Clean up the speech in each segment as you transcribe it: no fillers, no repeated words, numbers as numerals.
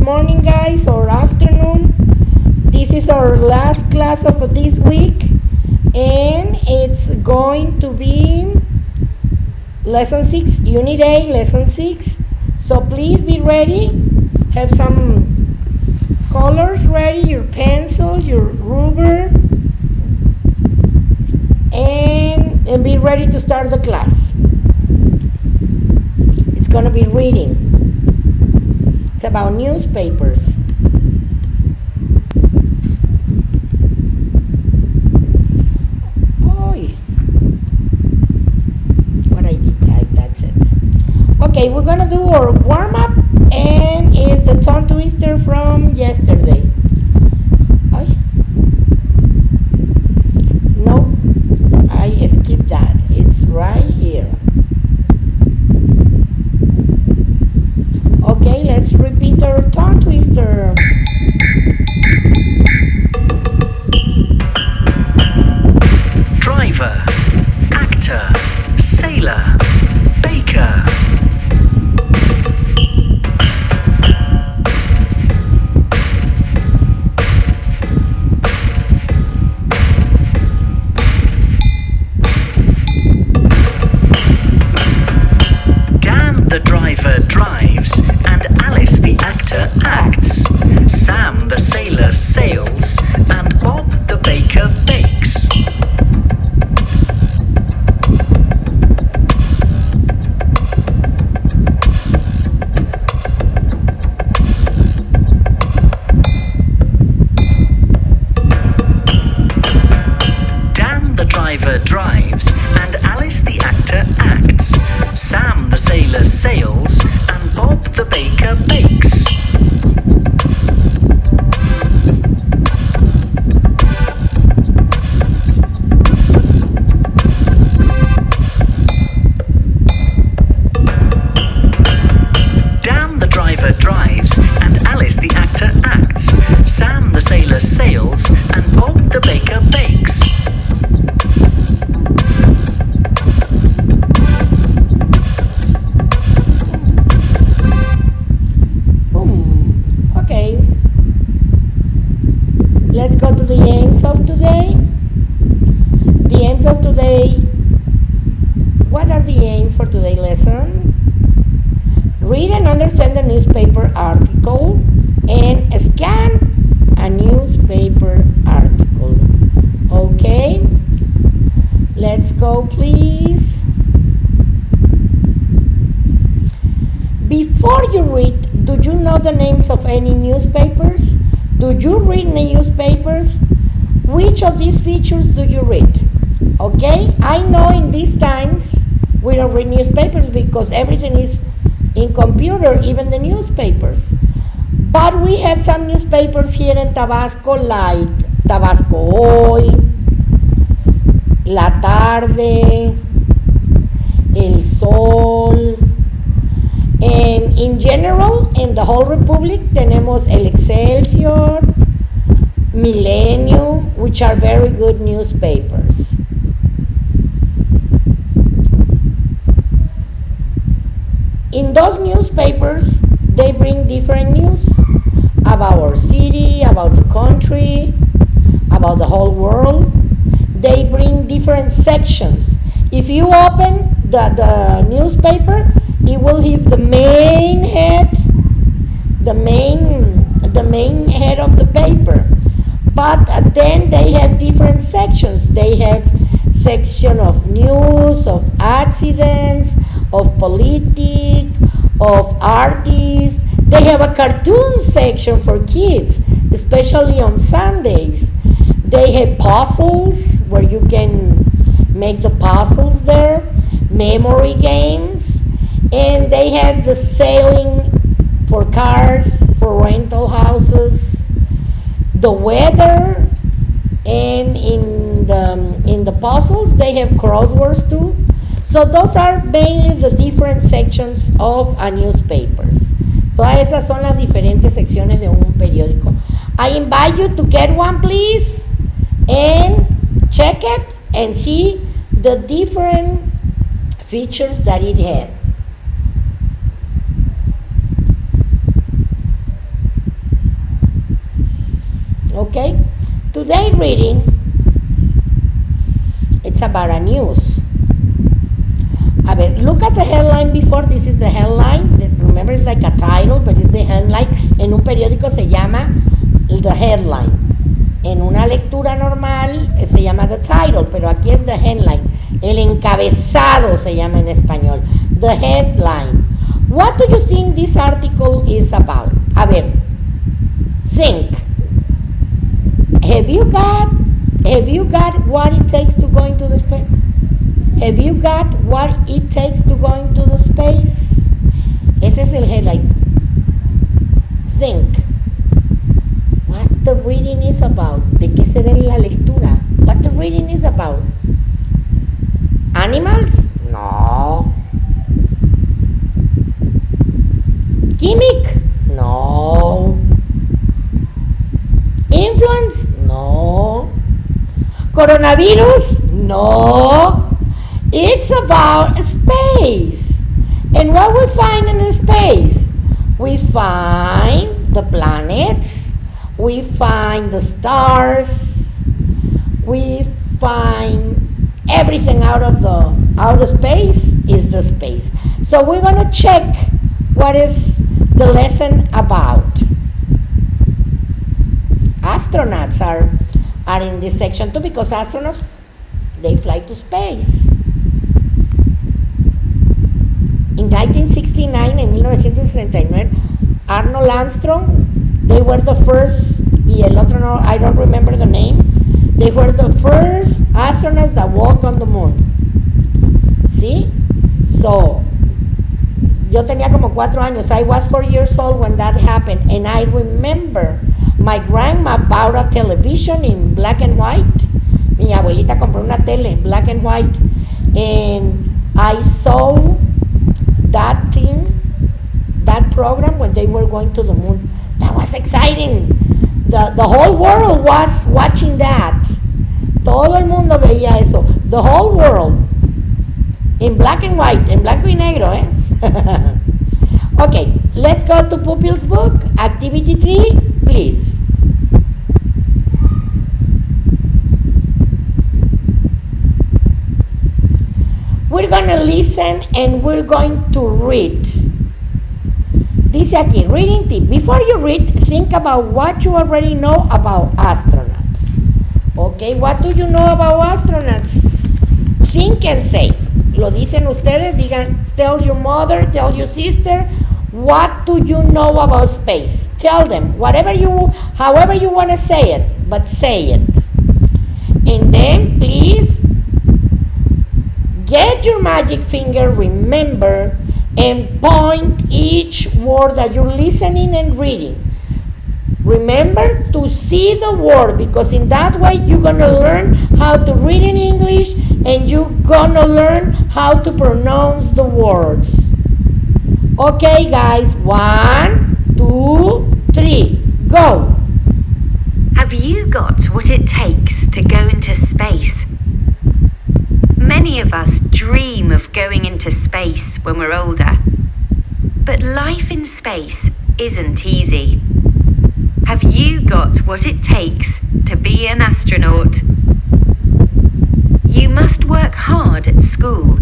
morning, guys, or afternoon. This is our last class of this week, and it's going to be Lesson 6, Unit A, Lesson 6. So please be ready. Have some colors ready, your pencil, your ruler, and be ready to start the class. It's going to be reading. It's about newspapers. What I did, that's it. Okay, we're going to do our warm-up, and it's the tongue twister from yesterday. No, I skipped that. It's right here. Okay, let's repeat our tongue twister. Driver, actor, sailor, baker. Dan the driver drives and Alice the actor acts. Sam the sailor sails and Bob the baker bakes. Dan the driver drives and Alice the actor acts. Sam the sailor sails and Bob the baker bakes. Dan the driver drives and Alice the actor acts. Sam the sailor sails and Bob the baker bakes. Okay. Let's go to the aims of today. The aims of today. What are the aims for today's lesson? Read and understand the newspaper article and scan a newspaper article. Okay? Let's go, please. Before you read, do you know the names of any newspapers? Do you read newspapers? Which of these features do you read? Okay? I know in these times we don't read newspapers because everything is in computer, even the newspapers. But we have some newspapers here in Tabasco, like Tabasco Hoy, La Tarde, El Sol, and in general, in the whole Republic, tenemos El Excelsior, Milenio, which are very good newspapers. In those newspapers, they bring different news about our city, about the country, about the whole world. They bring different sections. If you open the newspaper, it will have the main head, the main head of the paper. But then they have different sections. They have section of news, of accidents, of politics, of artists. They have a cartoon section for kids, especially on Sundays. They have puzzles where you can make the puzzles there, memory games, and they have the sailing for cars, for rental houses, the weather, and in the puzzles they have crosswords too. So those are mainly the different sections of a newspapers. Todas esas son las diferentes secciones de un periódico. I invite you to get one, please, and check it and see the different features that it had. Okay? Today reading, it's about a news. A ver, look at the headline before. This is the headline. Remember, it's like a title, but it's the headline. En un periódico se llama the headline. En una lectura normal se llama the title, pero aquí es the headline. El encabezado se llama en español. The headline. What do you think this article is about? A ver, think. Have you got what it takes to go into the space? Have you got what it takes to go into the space? Ese es el headline. Think. What the reading is about. ¿De qué será la lectura? What the reading is about. Animals? No. Gimmick? No. Influence? No. Coronavirus? No. It's about space. And what we find in space? We find the planets. We find the stars. We find everything out of the outer space is the space. So we're going to check what is the lesson about. Astronauts are in this section too, because astronauts, they fly to space. In 1969, en 1969, Arnold Armstrong, they were the first, y el otro no, I don't remember the name, they were the first astronauts that walked on the moon. ¿Sí? So, yo tenía como 4 años. I was 4 years old when that happened, and I remember my grandma bought a television in black and white. Mi abuelita compró una tele, black and white, and I saw that thing, that program when they were going to the moon. That was exciting. The whole world was watching that. Todo el mundo veía eso. The whole world. In black and white, en blanco y negro, eh? Okay, let's go to Pupil's book. Activity 3, please. We're going to listen and we're going to read. Dice aquí, reading tip. Before you read, think about what you already know about astronauts. Okay, what do you know about astronauts? Think and say. Lo dicen ustedes, digan, tell your mother, tell your sister, what do you know about space? Tell them, however you want to say it, but say it. And then, please, get your magic finger, remember, and point each word that you're listening and reading. Remember to see the word, because in that way you're going to learn how to read in English and you're going to learn how to pronounce the words. Okay, guys, 1, 2, 3, go. Have you got what it takes to go into space? Many of us dream of going into space when we're older. But life in space isn't easy. Have you got what it takes to be an astronaut? You must work hard at school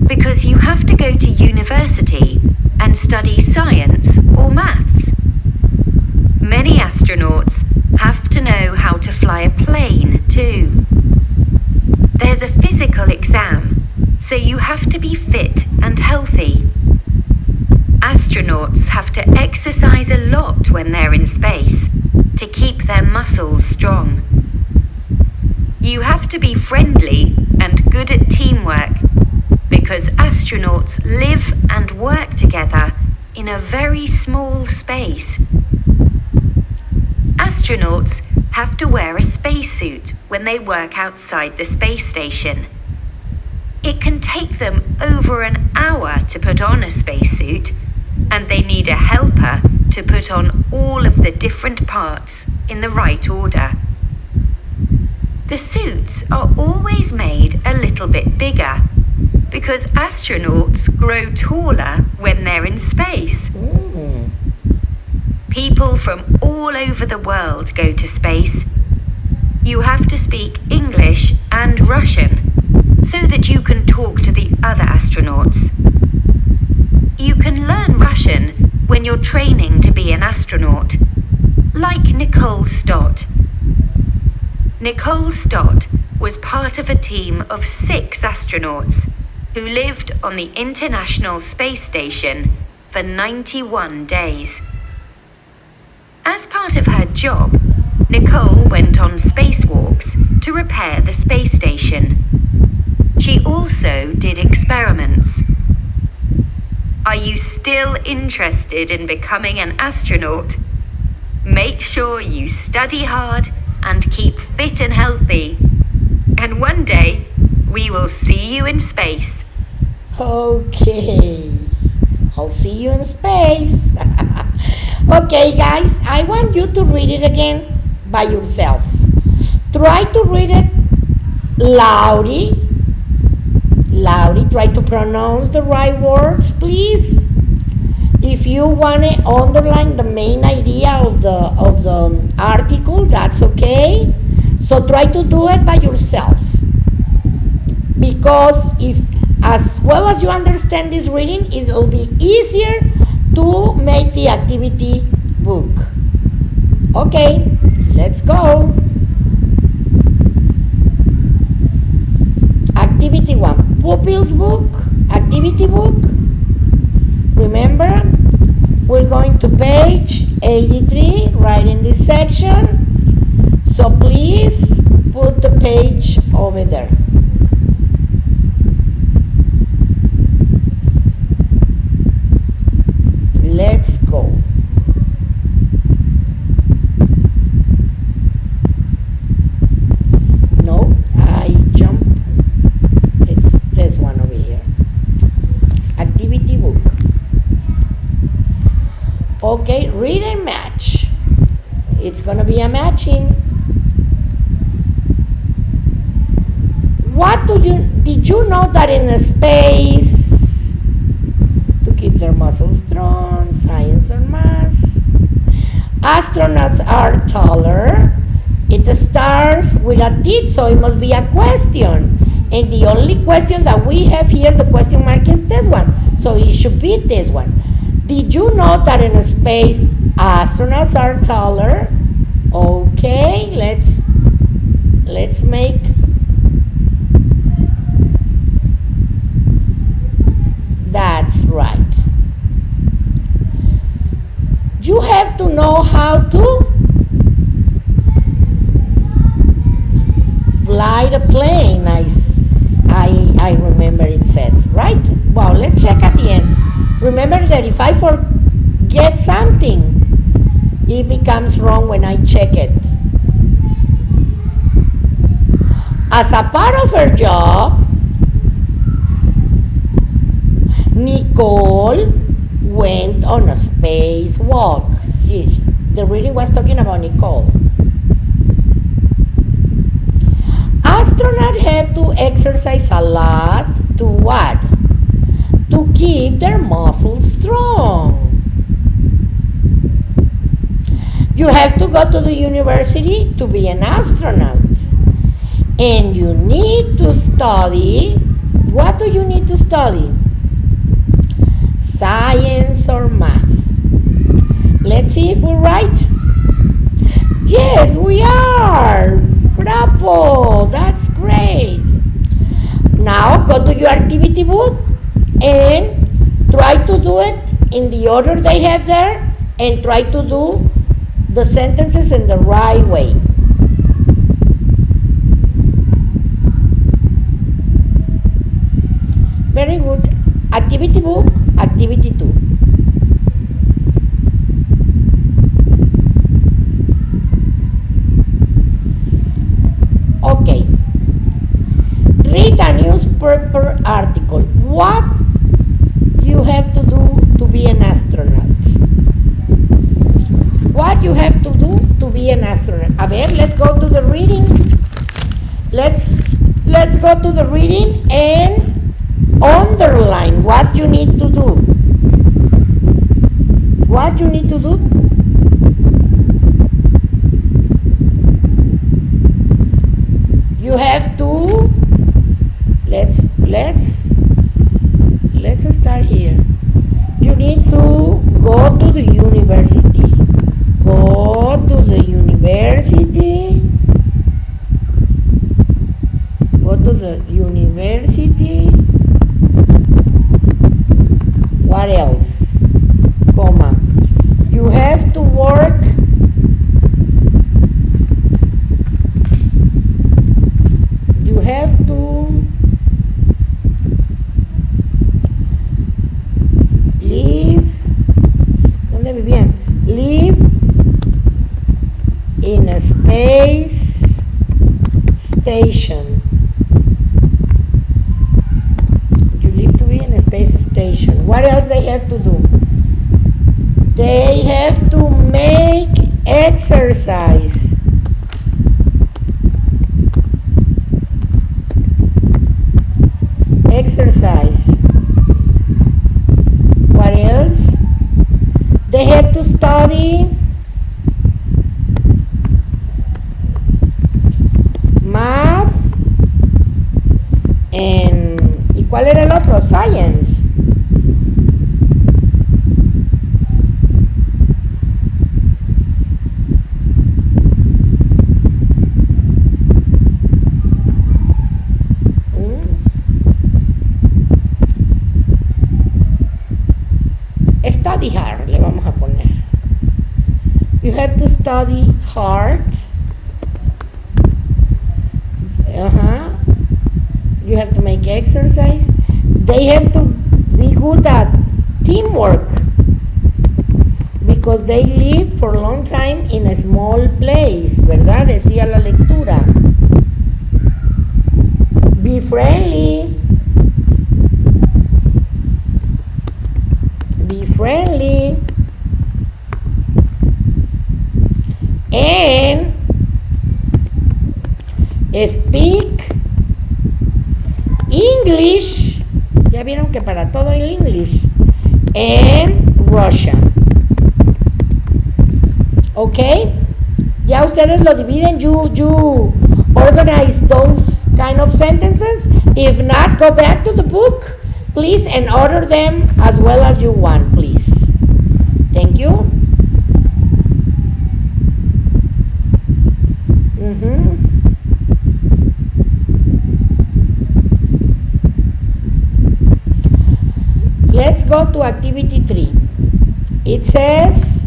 because you have to go to university and study science or maths. Many astronauts have to know how to fly a plane too. There's a physical exam, so you have to be fit and healthy. Astronauts have to exercise a lot when they're in space to keep their muscles strong. You have to be friendly and good at teamwork because astronauts live and work together in a very small space. Astronauts have to wear a spacesuit when they work outside the space station. It can take them over an hour to put on a spacesuit, and they need a helper to put on all of the different parts in the right order. The suits are always made a little bit bigger because astronauts grow taller when they're in space. People from all over the world go to space You have to speak English and Russian so that you can talk to the other astronauts. You can learn Russian when you're training to be an astronaut, like Nicole Stott. Nicole Stott was part of a team of 6 astronauts who lived on the International Space Station for 91 days. As part of her job, Nicole went on spacewalks to repair the space station. She also did experiments. Are you still interested in becoming an astronaut? Make sure you study hard and keep fit and healthy. And one day, we will see you in space. Okay, I'll see you in space. Okay, guys, I want you to read it again by yourself. Try to read it loudly. Try to pronounce the right words, please. If you want to underline the main idea of the article, that's okay. So try to do it by yourself. Because if, as well as you understand this reading, it will be easier to make the activity book. Okay, let's go. Activity 1, Pupils book, activity book. Remember, we're going to page 83, right in this section. So please put the page over there. Let's go. No, I jump. It's this one over here. Activity book. Okay, read and match. It's gonna be a matching. Did you know that in space, to keep their muscles strong, science or math, astronauts are taller? It starts with a did, so it must be a question. And the only question that we have here, the question mark, is this one. So it should be this one. Did you know that in space, astronauts are taller? Okay, let's make that's right. You have to know how to fly the plane. I remember it says, right? Well, let's check at the end. Remember that if I forget something, it becomes wrong when I check it. As a part of her job, Nicole went on a spacewalk. See, the reading was talking about Nicole. Astronauts have to exercise a lot to what? To keep their muscles strong. You have to go to the university to be an astronaut. And you need to study. What do you need to study? Science or math. Let's see if we're right. Yes, we are. Bravo, that's great. Now go to your activity book and try to do it in the order they have there and try to do the sentences in the right way. Very good. Activity book, activity 2. Okay. Read a newspaper article. What you have to do to be an astronaut? What you have to do to be an astronaut? A ver, let's go to the reading. Let's go to the reading and underline what you need to do. What you need to do? You have to, let's start here. You need to go to the university. Go to the university. Go to the university. What else? Comma. You have to work. You have to live. ¿Dónde vivían? Live in a space station. You live to be in a space station. What else they have to do? They have to make exercise. Exercise. What else? They have to study math ¿y cuál era el otro? Science. Study hard, le vamos a poner. You have to study hard. You have to make exercise. They have to be good at teamwork because they live for a long time in a small place, ¿verdad? Decía la lectura. Be friendly. Be friendly. And speak English. Ya vieron que para todo el English. And Russian. ¿Ok? Ya ustedes lo dividen. You organize those kind of sentences. If not, go back to the book, please, and order them as well as you want, please. Thank you. Let's go to activity 3. It says,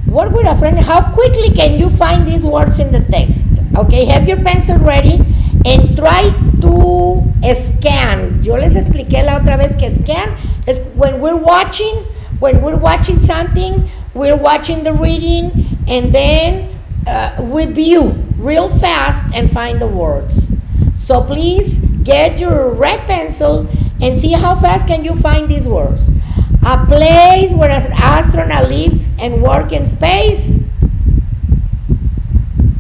work with a friend. How quickly can you find these words in the text? Okay, have your pencil ready and try to scan. Yo les expliqué la otra vez que scan is when we're watching something, we're watching the reading, and then we view real fast and find the words. So please get your red pencil and see how fast can you find these words. A place where an astronaut lives and works in space.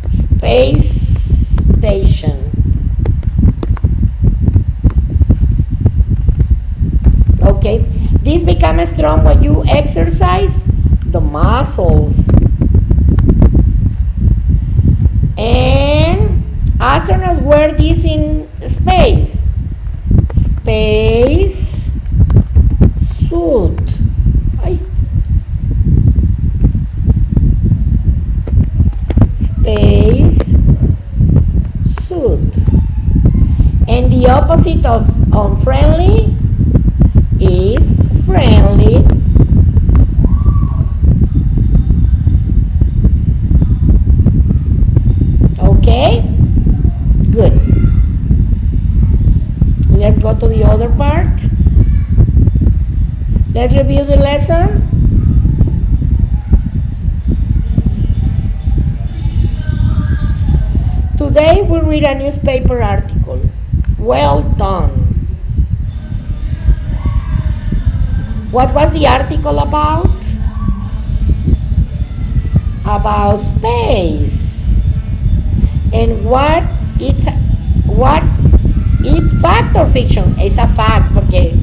Space station. Okay, these become strong when you exercise the muscles. And astronauts wear this in space. Space suit. Ay. Space suit. And the opposite of unfriendly is friendly. Okay? Good. Let's go to the other part. Let's review the lesson. Today we read a newspaper article. Well done. What was the article about? About space. And what it's fact or fiction? Es a fact porque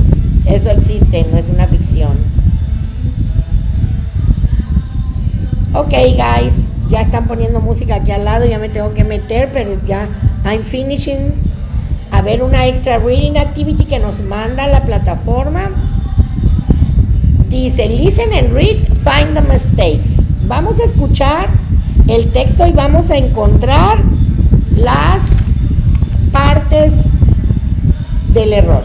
eso existe, no es una ficción. Okay guys, Ya están poniendo música aquí al lado, ya me tengo que meter, pero ya I'm finishing. A ver, una extra reading activity que nos manda la plataforma. Dice, listen and read, find the mistakes. Vamos a escuchar el texto y vamos a encontrar las partes del error.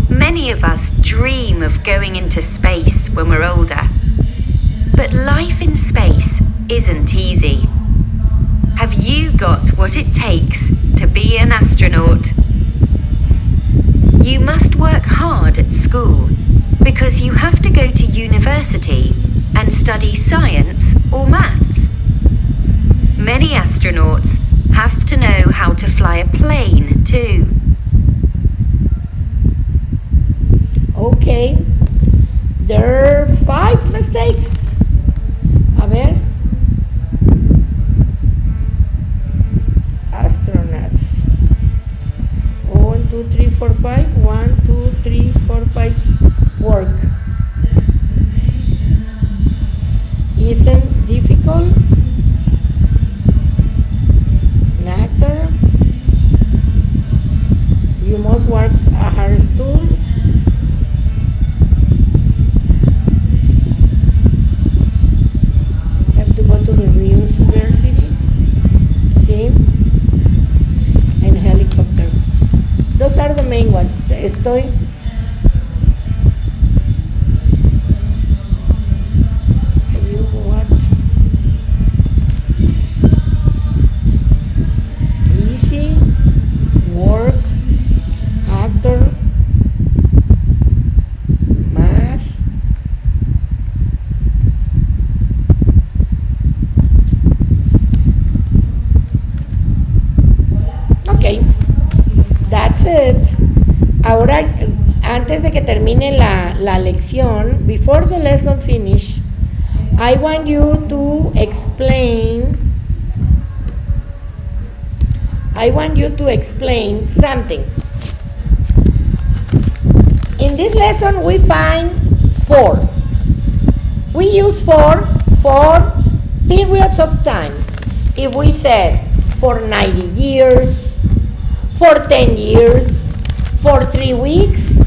Many of us dream of going into space when we're older. But life in space isn't easy. Have you got what it takes to be an astronaut? You must work hard at school because you have to go to university and study science or maths. Many astronauts have to know how to fly a plane too. Okay, there are 5 mistakes. A ver. Astronauts. 1, 2, 3, 4, 5. 1, 2, 3, 4, 5. Work. Isn't difficult. An actor. You must work a hard stool. Have to go to the university. Sí. And helicopter. Those are the main ones. Estoy. What? Easy. Work. Actor. Math. Ok, that's it. Ahora, antes de que termine la lección, before the lesson finish, I want you to explain something. In this lesson, we find 4. We use 4 for periods of time. If we said for 90 years, for 10 years, for 3 weeks,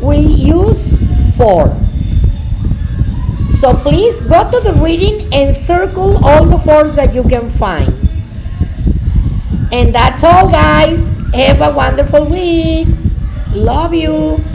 we use 4. So please go to the reading and circle all the 4s that you can find. And that's all, guys. Have a wonderful week. Love you.